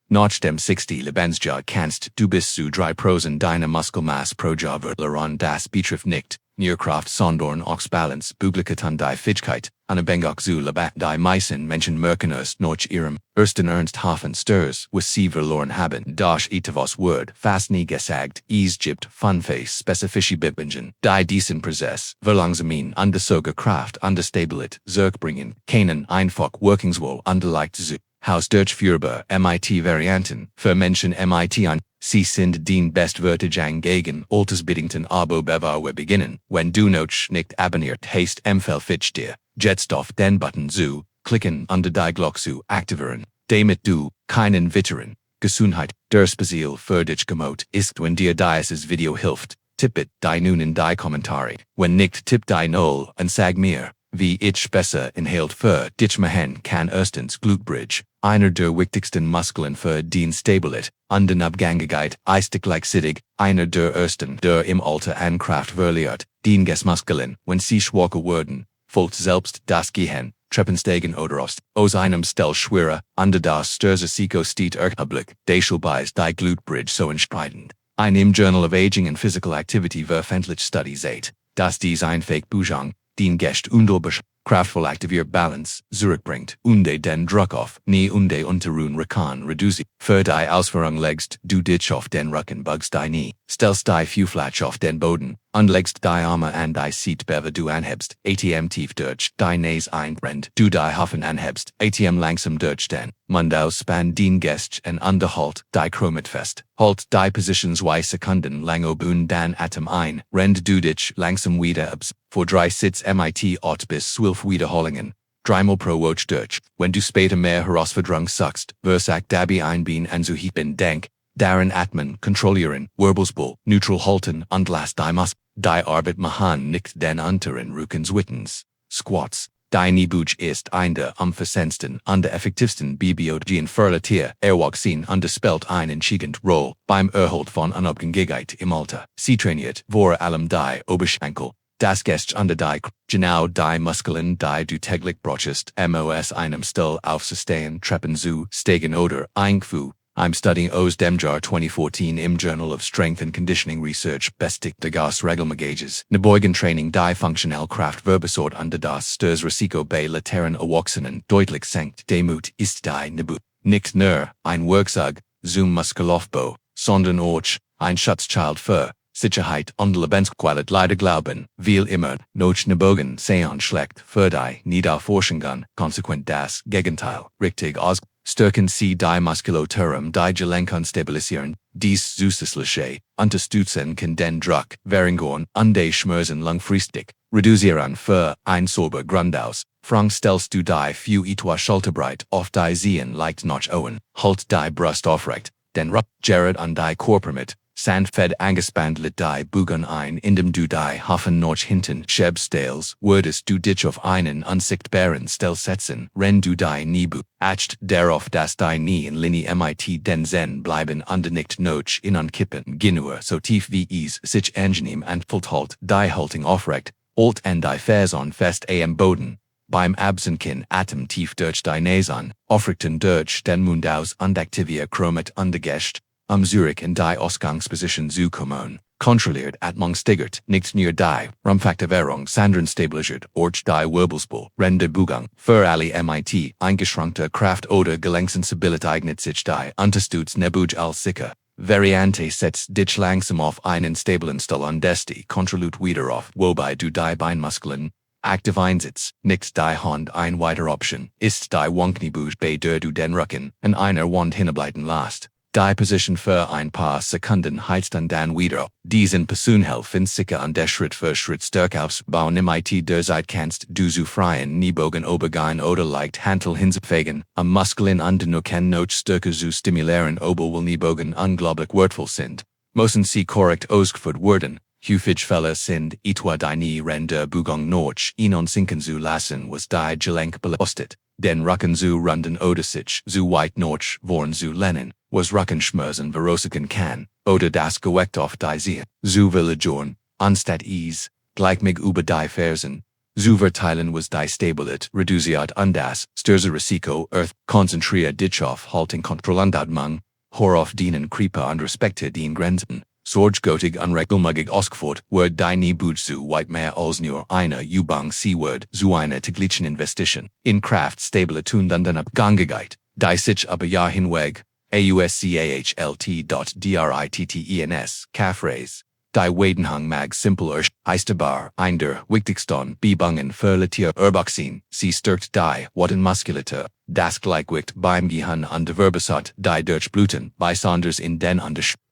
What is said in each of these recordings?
Nach dem 60 Lebensjahr kannst du bist zu 3% deiner Muskelmasse pro Jahr verlieren. Das betrifft nicht nur Kraft, sondern auch Balance, Büglichkeit und die Fähigkeit, unabhängig zu leben. Die meisten Menschen merken erst nach ihrem ersten ernsthaften Sturz, was sie verloren haben. Das etwas wird fast nie gesagt. Es gibt fünf spezifische Bewegungen, die diesen Prozess verlangsamen und die Kraft und die Stabilität zurückbringen können. Einfach Workingswohl und leicht zu Hause durchführbar MIT-Varianten für Menschen MIT an. Sie sind den bestwürdigen gegen altersbedingten Abo-Bewerber beginnen. Wenn du noch nicht abonniert hast, empfehle ich dir, jetzt auf den Button zu klicken und die Glocke zu aktivieren, damit du keinen weiteren Gesundheit der Spezial für dich gemacht ist. Wenn dir dieses Video hilft, tippet die nun in die Kommentare. Wenn nicht, tipp die 0 und sag mir, wie ich besser inhalt für dich machen kann. Erstens Glute Bridge, einer der wichtigsten Muskeln für die Stabilität und Unabhängigkeit, ist gleichzeitig einer der ersten, der im Alter an Kraft verliert. Die Muskeln, wenn sie schwacher werden, folgt selbst das Gehen, Treppensteigen oder aus einem Stell schwerer, und das Sturz-Risiko steht erheblich. Deshalb ist die Glute Bridge so entscheidend. Ein im Journal of Aging and Physical Activity veröffentlicht Study sagt, dass dies einfach Bewegung, den Geist unglaublich kraftvoll aktiviert Balance zurückbringt und den Druck auf Knie und die Unteren Rücken reduziert. Für die Ausführung legst du dich auf den Rücken, bugst die Knie, stellst die Fußfläche auf den Boden und legst die Arme an die Seite, du anhebst, ATM tief durch die Nase einrennt, du die Hoffen anhebst, ATM langsam durch den Mund ausspann den Geist und unterhalt die Kromit fest. Halt die Position 2 Sekunden lang und dann Atem ein, rend du dich langsam wieder ab. Für 3 Sitz MIT 8 bis 12 Wiederholungen, 3-mal pro Woche durch. Wenn du später mehr Herausforderung suchst, versagt dabei ein Bein anzuheben, denk daran atmen, kontrollieren, Wirbelsball, neutral halten und lass die Muskeln die Arbeit machen, nicht den unteren Rücken zwittens. Squats. Deine Büge ist eine der am effizientesten und der effektivsten Biologien für Tier, Erwachsen und spielt eine entscheidende Rolle beim Erhalt von Unabhängigkeit im Alter. Sie trainiert vor allem die Oberschenkel, das Gesäß und die genau die Muskeln, die du täglich brauchst, aus einem Stell aufzustehen, Treppen zu steigen oder Einfu. I'm studying aus dem Jahr 2014 im Journal of Strength and Conditioning Research bestigt das Regelmäßiges Beugentraining die funktionelle Kraft verbessert und das Sturz-Risiko bei älteren Erwachsenen deutlich senkt. Demut ist die Nebu. Nicht nur ein Werkzeug zum Muskelaufbau, sondern auch ein Schutzschild für Sicherheit und Lebensqualität. Leider glauben viel immer noch Bogen seien schlecht für die Niederforschungen, konsequent das Gegenteil richtig aus. Stärken sie die Muskulatur die Gelenken stabilisieren, dies zusätzliche unterstützen kann den Druck verringern und die Schmerzen langfristig reduzieren. Für ein sauber Grundaus Frank stellst du die für etwa Schulterbreit auf die Zehen leicht nach oben, halt die Brust aufrecht, den Rupp Jared und die Körper mit sanftfed angespannt die Bügen ein, indem du die Hoffen nach hinten schiebst, würdest du dich auf einen unsichtbaren Stell setzen, wenn du die Knie acht darauf, dass die Knie in Linie mit den Zehen bleiben und nicht noch kippen, genauer so tief wie es sich angenehm anfühlt. Halt die Haltung aufrecht, alt und die Fersen fest am Boden. Beim Absenken Atem tief durch die Nase an, aufrichten durch den Mund aus und aktivier Kromit und die Geist. Zurück in die Ausgangsposition zu kommen, kontrolliert Atmung steigert, nicht nur die Rumpfaktivierung, sondern stabilisiert auch die Wirbelsball, rende Bewegung, für alle mit eingeschränkter Kraft oder Gelenksensibilität eignet sich die unterstützende Büge als sicher. Variante setzt dich langsam auf einen stabilen Stell und die kontrolliert wieder auf, wobei du die Beinmuskeln aktiv einsetzt. Nicht die Hand ein weitere Option ist die Wankniebeuge, bei der du den Rücken an einer Wand hinableiten lässt. Die Position für ein paar Sekunden heizt und dann wieder. Diesen Person helfen sicher und der Schritt für Schritt stärker aufbauen mit der Zeit kannst du zu freien Kniebogen übergehen oder leicht Hantel hinzubewegen, Muskeln und den Rücken noch stärker zu stimulieren, obwohl Kniebogen unglaublich wertvoll sind. Müssen sie korrekt ausgeführt werden. Häufig Fälle sind etwa die Knie der Bewegung noch sinken zu lassen, was die Gelenk belastet. Den Rücken zu runden oder sich zu weit noch vorn zu lehnen, was Rückenschmerzen verursachen kann, oder das Gewicht auf die Zehen zu verlagern, anstatt es gleich über die Fersen Zu verteilen was die Stabilit, reduziert undas, sturze Risiko, Earth, konzentrier dich auf halting Kontrollandadmung, horauf dienen Creeper und respekte dien Grenzen. Sorge gotig unregelmugig Oskfort, word die nie boot zu white mehr als nur eine Übung C-word, zu eine täglichen Investition. In Kraft Stabilität und Unabhängigkeit, die sich aber Jahr hinweg, auschalt.drittens, Kaffreis. Die Wadenhang mag simpel Eistebar, einder, wichtigston, Bebungen verletier Urbaxin, sie stärkt die Wadenmuskulatur, das Gleichgewicht beim Gehirn und Verbesat, die Durchbluten, besonders in den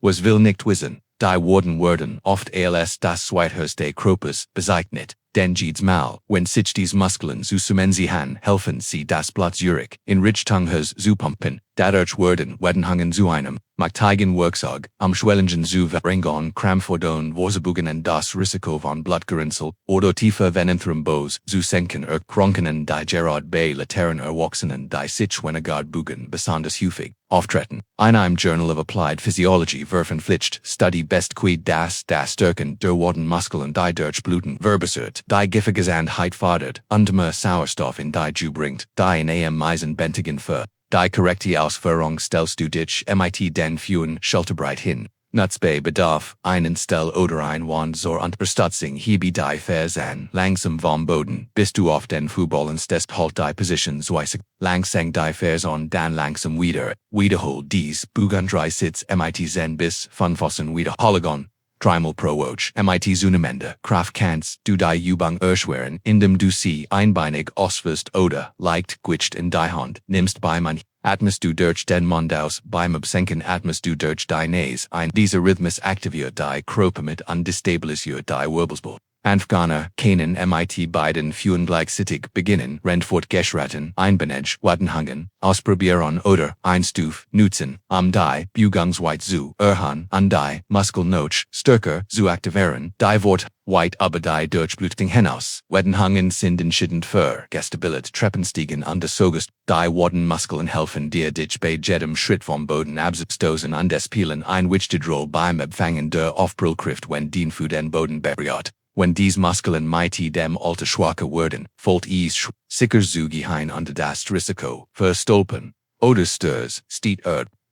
was will nicht wissen, die werden oft als das zweithöchste Kropus bezeichnet, denn jedes Mal, wenn sich dies Muskeln zusammenziehen, helfen sie das Blut Zurich in Richtung zu pumpen, dadurch werden zu einem, machtigen Werkzeug, am Schwellingen zu verringern, Krampfordon, Vorsabugen und das Risiko von Blutgerinnsel, oder tiefer Venenthrombose, zu senken Krankenen die Gerard bei Laternen Erwachsenen die sich weniger Bugen besonders häufig auftreten. Einem Journal of Applied Physiology veröffentlicht, Study best quid das Stärken der Wadenmuskeln die Durchbluten verbessert, die Giftigkeit fördert, und mehr Sauerstoff in die Ju bringt, die in am meisten Bentigen für. Die korrekte Ausführung stellst du dich mit den Führen schulterbreit hin. Nuts bei Bedarf, einen Stell oder ein Wand zur Unterstützung hebe die Fersen langsam vom Boden, bis du auf den Fußballen stehst halt die Positionsweise, langsam die Fersen dann langsam wieder, wiederhol dies, Bugan 3 Sitz mit Zen bis 5 Wiederholungen. Dreimal pro Woche mit zunehmender Kraft kannst du die Übung erschweren, indem du sie einbeinig ausführst oder Gleichgewicht in die Hand nimmst beim Atmest du durch den Mund aus, beim Absenken atmest du durch die Nase ein. Dieser Rhythmus aktiviert die Körper mit und destabilisiert die Wirbelsäule. Anfänger können mit beiden Führen gleichzeitig beginnen, fortgeschritten, einbenech, Wadenhangen, ausprobieren oder Einstuf nutzen, die Bewegungsweite zu erhöhen und die Muskelnoch stärker zu aktivieren, die Wort weit aber die Durchblutung hinaus. Wadenhangen sind entscheidend für Gestabilität, Treppenstiegen und das Sogest, die Wadenmuskeln helfen dir dich bei jedem Schritt vom Boden abzustoßen und das Pielen ein wichtige Rolle beim Abfangen der Aufprallkraft wenn den Fuß den Boden berührt. Wenn dies Muskeln mit dem Alter schwacher werden, fällt es sicher zu gehen unter das Risiko für Stolpern oder Sturz, steht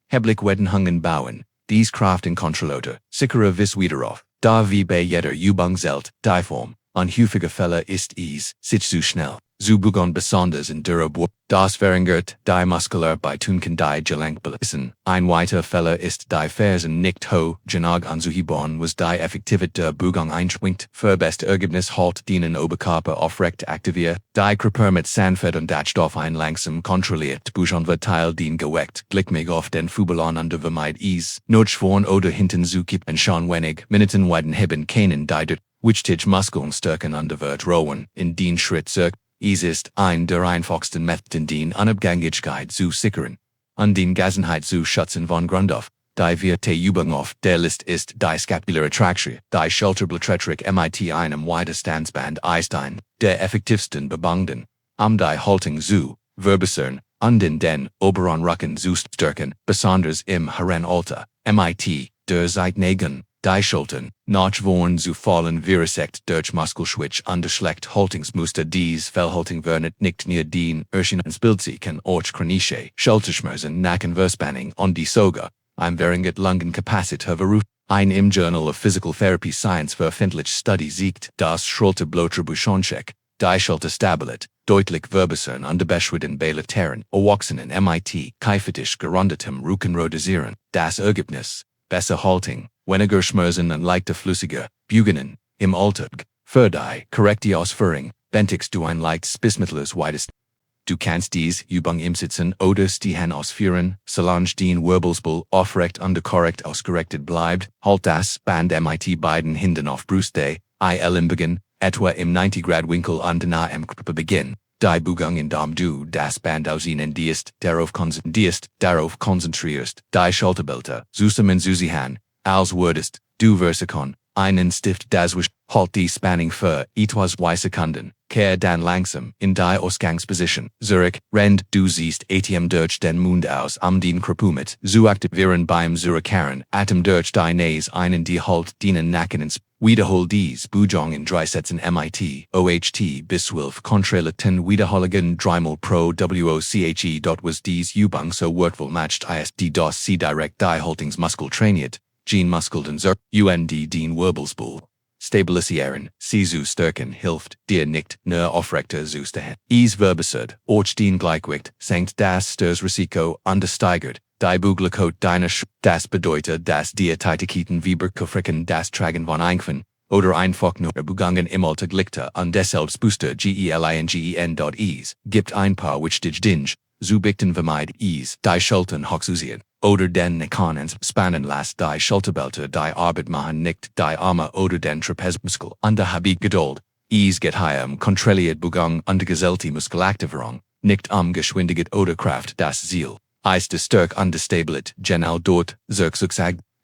heblich Wadenhangen bauen, dies Kraft in Kontrolloter, sicherer vis wiederauf, da wie bei jeder Übung zählt, die Form, an häufiger Fälle ist es, sich zu schnell, zu bugon besonders in der Geburt, das verringert die Muskelarbeit und kann die Gelenk belasten. Ein weiterer Fälle ist die Fersen nicht hoch genug anzuheben, was die Effektivität der Bewegung einschränkt, für beste Ergebnis halt den Oberkörper aufrecht aktiviert, die Körper mit Sanfert und Stoff ein langsam kontrolliert, Bujon wird Teil den geweckt, gleichmäßig auf den Fußballon und vermeid es, notch vorn oder hinten zu kippen schon wenig Minuten weiden heben können die dort, wichtig Muskeln stärken und wird rohen, in den Schritt zurück. Es ist ein der einfachsten Methoden den Unabhängigkeit zu sichern, und den Gesundheit zu schützen von Grund auf, die vierte Übung auf der Liste ist die Scapulare Traction, die Schulterblättretrick mit einem Widerstandsband ist ein der effektivsten Übungen, die Haltung zu verbessern, und in den oberen Rücken zu stärken, besonders im Herrenalter, mit der Seitneigung. Die Schultern, nach vorn zu fallen versekt durch Muskelschwitch und schlecht Haltungsmuster dies Fellhaltung wird nicht nur den Erscheinungsbildlichen auch chronische Schulterschmerzen, Nackenverspannung und die sogar ein verringert Lungenkapazität verruft. Ein im Journal of Physical Therapy Science veröffentlicht Studie zeigt, dass Schulterblätterbuchoncheck, die Schulterstabilität, deutlich verbessern und beschritten bei Laternen, Erwachsenen mit keifertisch gerundetem Rücken reduzieren. Das Ergebnis, besser Haltung, weniger Schmerzen und leichter flüssiger Bewegungen im Alltag, für die korrekte Ausführung, benötigst du ein leichtes bis mittleres Weitest. Du kannst dies Übung im Sitzen oder Stehen ausführen, solange den Wirbelsäule aufrecht und korrekt ausgerichtet bleibt, halt das Band mit beiden Händen auf Brüste, im Beginn, etwa im 90-Grad-Winkel und nahe am Körper Beginn. Die Bewegung indem du das Band auseinanderziehst, darauf konzentrierst, die Schulterblätter zusammenzuziehen, als würdest du versuchen, einen Stift das halt die Spanning für etwas 2 Sekunden, Kehr dan langsam in die Ausgangsposition zurück, rend du siehst ATM durch den Mund aus den Krupumit, zu aktivieren beim Zurückkehren, Atem durch die Nase einen die Halt dienen Nacken ins Wiederhol dies Bujong in 3 Sätzen MIT, OHT bis 12 Kontralaten Wiederholungen dreimal pro WOCHE. Dort was dies Übung so wertvoll matcht ist die das sie direkt die Haltungsmuskel trainiert, Gene Muskeln zur UND den Wirbelspool. Stabilisieren, sie zu stärken hilft dir nicht nur aufrechter zu stehen. Es verbessert auch den Gleichgewicht, senkt das Störsrisiko und steigert die Beweglichkeit deiner Das bedeutet, dass dir Tätigkeiten wie Bergkofriken das Tragen von Einfachen oder einfach nur Bewegungen im Alltag lichter und deshalb booster gelingen. Gibt ein paar wichtige Dinge, zu beachten vermeid die Schultern hochzuziehen oder den Nacken ins Spannen lässt die Schulterblätter die Arbeit machen nicht die Arme oder den Trapezmuskel und habe Geduld. Es geht hier kontrolliert Bewegung und gezielt Muskelaktivierung, nicht Geschwindigkeit oder Kraft. Das Ziel ist die Stärke und die Stabilität genau dort, sagt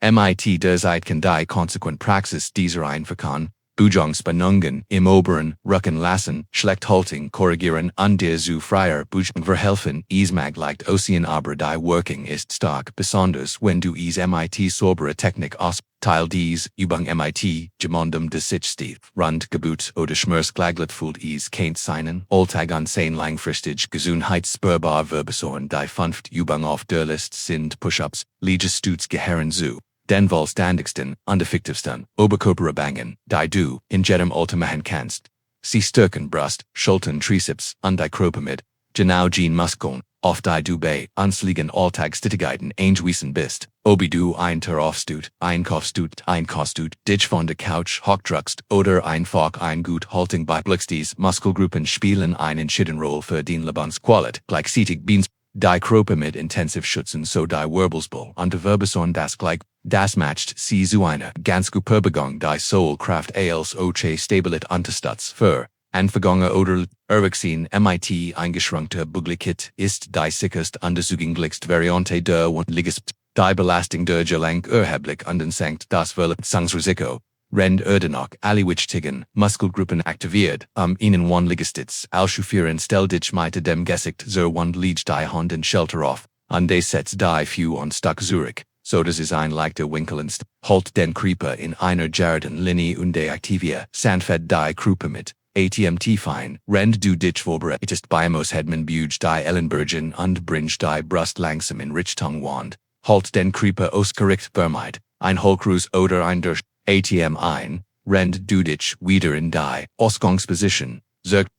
MIT der Zeit kann die konsequent Praxis dieser einfachen Bewegungsspannungen im oberen Rücken lassen, schlecht Haltung korrigieren und dir zu freier Bewegung verhelfen. Es mag leicht aussehen, aber die Wirkung ist stark, besonders wenn du MIT saubere Technik aus Teil dies Übung MIT gemeinsam des sich rund Gebut oder Schmerzgleichlet fühlt kennt seinen Alltag und sein langfristig gesundheitsspürbar verbessern. Die 5 Übung auf der Liste sind Push-ups, Liegestütz gehören zu den wohlständigsten und effektivsten Oberkörperübungen, die du in jedem Alter machen kannst. Sie stärken Brust, Schultern, Trizeps und die Körper mit genau den Muskeln, auf die du bei uns liegen Alltagstätigkeiten angewiesen bist. Ob du ein Tier aufstut, einkostut, dich von der Couch hochdrückst oder einfach ein gut Haltung beiblickst. Dies Muskelgruppen spielen eine entscheidende Rolle für den Lebensqualität. Gleichzeitig beans die Körper mit intensiv schützen so die Wirbelspool und die Verbesserung das matcht sie zu einer ganz guten Bewegung die Soulkraft als auch Stabilität unterstützt. Für Anfänger oder Erwachsene MIT eingeschränkte Beweglichkeit ist die sicherste und zugänglichste Variante der Liegestütz. Die Belastung der Gelenk erheblich und senkt das Verletzungsrisiko. Rend noch alle wichtigen Muskelgruppen aktiviert, ihnen one Liegestütz auszuführen. Stell dich mit dem Gesicht zur Wand, leg die Hand in Shelter auf, und setzt die Füße und Stock zurück, so dass es ein leichter Winkel ist. Halt den Körper in einer geraden Linie und aktiviere sanft die Krüppe mit ATMT fein. Rend du dich vorbereitest beim Aushedmen buge die Ellenbogen und bring die Brust langsam in Richtung Wand. Halt den Körper ausgerichtet vermeid ein Hohlkreuz oder ein Durch ATM ein, rend du dich wieder in die Ausgangsposition.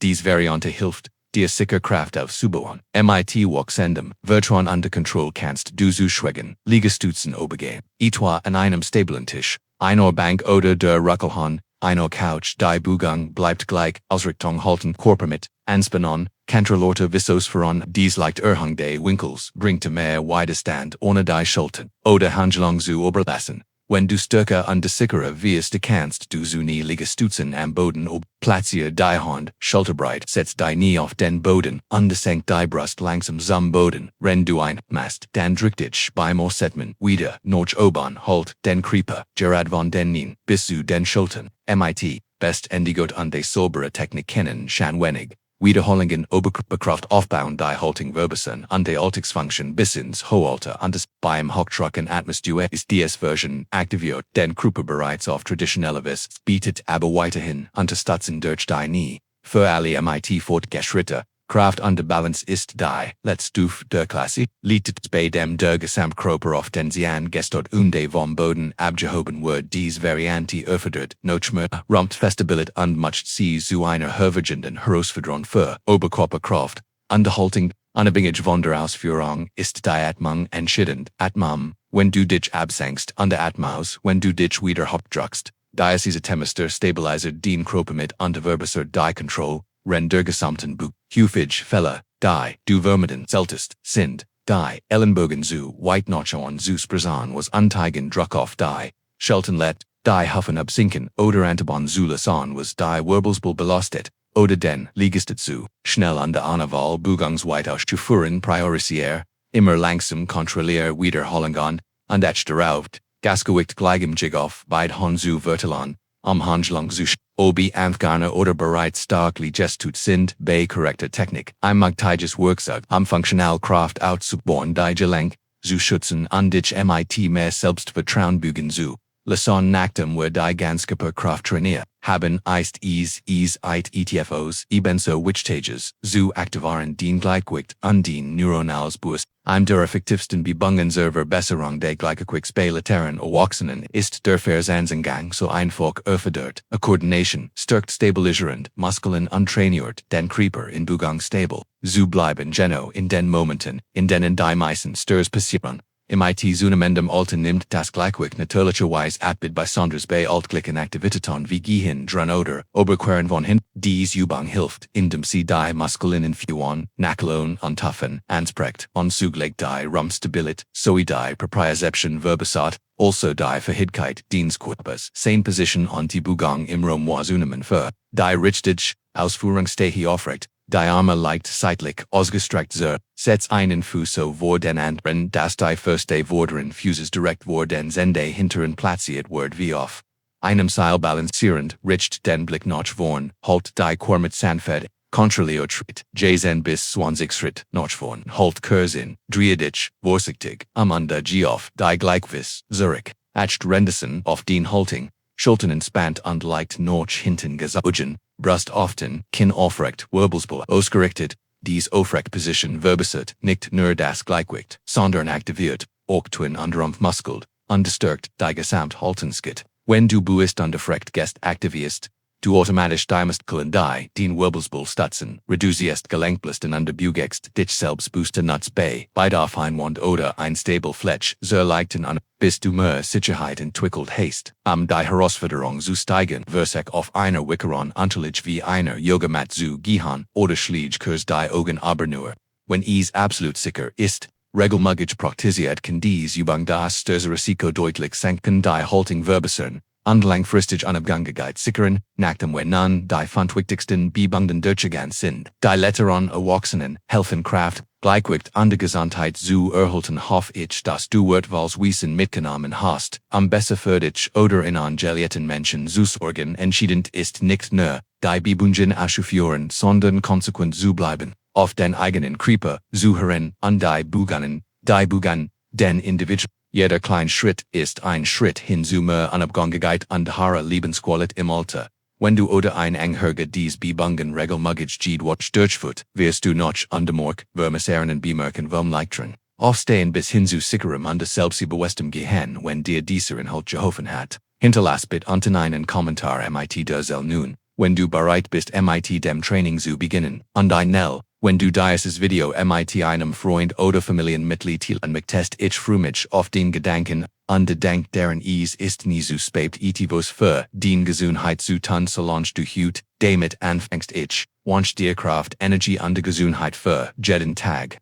Dies Variante hilft dir sicher Kraft aufzubauen. MIT Wachsendem Vertrauen unter Kontrolle kannst du zu schwägen, Liegestützen obergehen. Etwa an einem stabilen Tisch, einer Bank oder der Rückelhahn, einer Couch. Die Bewegung bleibt gleich, Ausrichtung halten, Körper mit Anspannung, Kontrollorte Vissos voran. Dies leicht Erhang des Winkels bringt mehr Widerstand ohne die Schultern oder Handlung zu überlassen. Wenn du stärker und sicherer wirst, kannst du zu nie Liegestützen am Boden platziere die Hand schulterbreit, setz die Knie auf den Boden und senk die Brust langsam zum Boden. Wenn du machst, dann drück dich beim Aussetmen wieder nach oben, halt den Körper gerade von den Knien bis zu den Schultern. MIT best endigot und die saubere Technik kennen schon wenig. Wiederholungen Oberkörperkraft aufbauen, die Haltung verbessern und die Alltagsfunktion bis ins Hohalter und beim Hochdrücken Atmosphäre ist dies Version aktiviert, den Körper bereits auf traditionelle Vis bietet aber weiterhin Unterstützung durch die Knie. Für alle MIT Fortgeschritte, Kraft und Balance ist die Letztstufe der Klasse, liegt bei dem der Gesamtkörper auf den Zian gestört und vom Boden abgehoben wird. Dies Variante erfordert Notchmer, Rumpfstabilität und macht sie zu einer hervorragenden Herausforderung für Oberkörperkraft. Unterhaltung, unabhängig von der Ausführung, ist die Atmung entscheidend. Atmung, wenn du dich absenkst, und Atmaus, wenn du dich wieder hochdrückst. Diese Themester stabilisiert den Körper mit und verbessert die Kontrolle. Rend der gesamten Häufig Fälle, die du vermeiden solltest, sind die Ellenbogen zu weit nach und zu sprechen, was Anteigen Druck auf die Schultern lädt, die Hüften absinken oder Antabon zu lassen, was die Wirbelspool belastet, oder den Liegestütz zu schnell an der Anwahl Bewegungsweit auszuführen. Priorisiere, immer langsam kontrolliere Wiederholungen und darauf Gasgewicht gleich im Jig auf beid Hand zu verteilen, Handlung zu Obi Amthgarner oder bereit starkly gestut sind, bei korrekter Technik. Ein magtiges Werkzeug am Funktional Kraft auszubauen, die Gelenk zu schützen und dich mit mehr Selbstvertrauen bügen zu lassen, nachdem wir die ganze Kraft trainiert haben, ist ETFOs ebenso wichtiges zu aktivieren, den Gleichgewicht und den neuronales Boost. Ein der effektivsten Bewegungen zur Verbesserung der Gleichgewichtsbeilateralen Erwachsenen ist der Fersen-Zehen-Gang so einfach erfordert. A Coordination stärkt stabilisierend Muskeln und trainiert den Körper in Bewegung stabil zu bleiben, genau in den Momenten, in denen die meisten Störungen passieren. Mit zunehmendem Alter nimmt das Gleichgewicht natürlicherweise ab besonders bei altgleichen Aktivitäten wie Gehen, Dran oder Oberqueren von hin. Diese Übung hilft, indem sie die Muskeln führen, Nachteln und Taffen anspricht und zugleich die Rumpfstabilität sowie die Propriozeption verbessert, also die Fähigkeit des Körpers, seine Position und die Bewegung im Raum wahrzunehmen für die richtige Ausführungsstärke aufrecht. Die Arme leicht seitlich ausgestreckt setz einen Fuß so vor den anderen, dass die förste vorderen Fußes direkt vor den Sende hinteren platziert wird wie auf einem Seil balancierend, richtet den Blick nach vorn, halt die Chor mit sanft, kontrolliert Schritt, Jason bis 20 Schritt nach vorn, halt Kurs in, drehe dich, vorsichtig, amanda auf die Gleichgewicht, zurück, acht Rendersen auf den Halting, Schultern entspannt und leicht nach hinten gezogen, Brust offen, Kinn aufrecht, Wirbelsäule ausgerichtet. Dies aufrecht Position verbessert nicht nur das Gleichgewicht, sondern aktiviert auch den Unterrumpfmuskel und stärkt die Gesamthaltungskeit. Wenn du bist und aufrecht gest aktivierst, du automatisch die Muskeln die den Wirbelsäule stützen, reduzierst Gelenkbelasten und bewegst dich selbst boosten nuts bei der Einwand oder ein stable Fletch so leichten an, bis du mehr Sicherheit entwickelt hast, die Herausforderung zu steigen, versuch auf einer Wickeron unterlich wie einer Yogamat zu gehen oder schlägt Kurs die Augen aber nur, wenn es absolut sicher ist. Regelmäßig praktiziert kann dies Übung das Störrisiko deutlich senken, die Haltung verbessern und langfristig Unabhängigkeit sichern, nachdem wir nun die fünf wichtigsten Bewegungen durchgegangen sind. Die letzteren Erwachsenen helfen Kraft, Gleichgewicht und Gesundheit zu erhalten. Hoffe ich, dass du etwas Wissen mitgenommen hast, besser für dich oder in angelierten Menschen zu sorgen. Entscheidend ist nicht nur, die Bewegungen auszuführen, sondern konsequent zu bleiben, auf den eigenen Körper zu hören und die Bewegungen, den Individuum. Jeder kleine Schritt ist ein Schritt hin zu mehr Unabhängigkeit und höherer Lebensqualität im Alter. Wenn du oder ein Angehöriger dies Bewegungen regelmäßig durchführt, wirst du noch untermorg vermesseren bemerken vom leichteren Aufstehen bis hin zu sicherem und selbstbewusstem Gehen, wenn dir dieser Inhalt geholfen hat. Hinterlass bitte unten einen Kommentar mit der nun, wenn du bereit bist mit dem Training zu beginnen, und ein Nell. Wenn du dieses Video mit einem Freund oder Familienmitglied teilen möchtest, ich freue mich auf den Gedanken und Denk deren es ist nie zu spät etwas für den Gesundheit zu tun, solange du heute damit anfängst. Ich wünsche dir Kraft, Energie und Gesundheit für jeden Tag.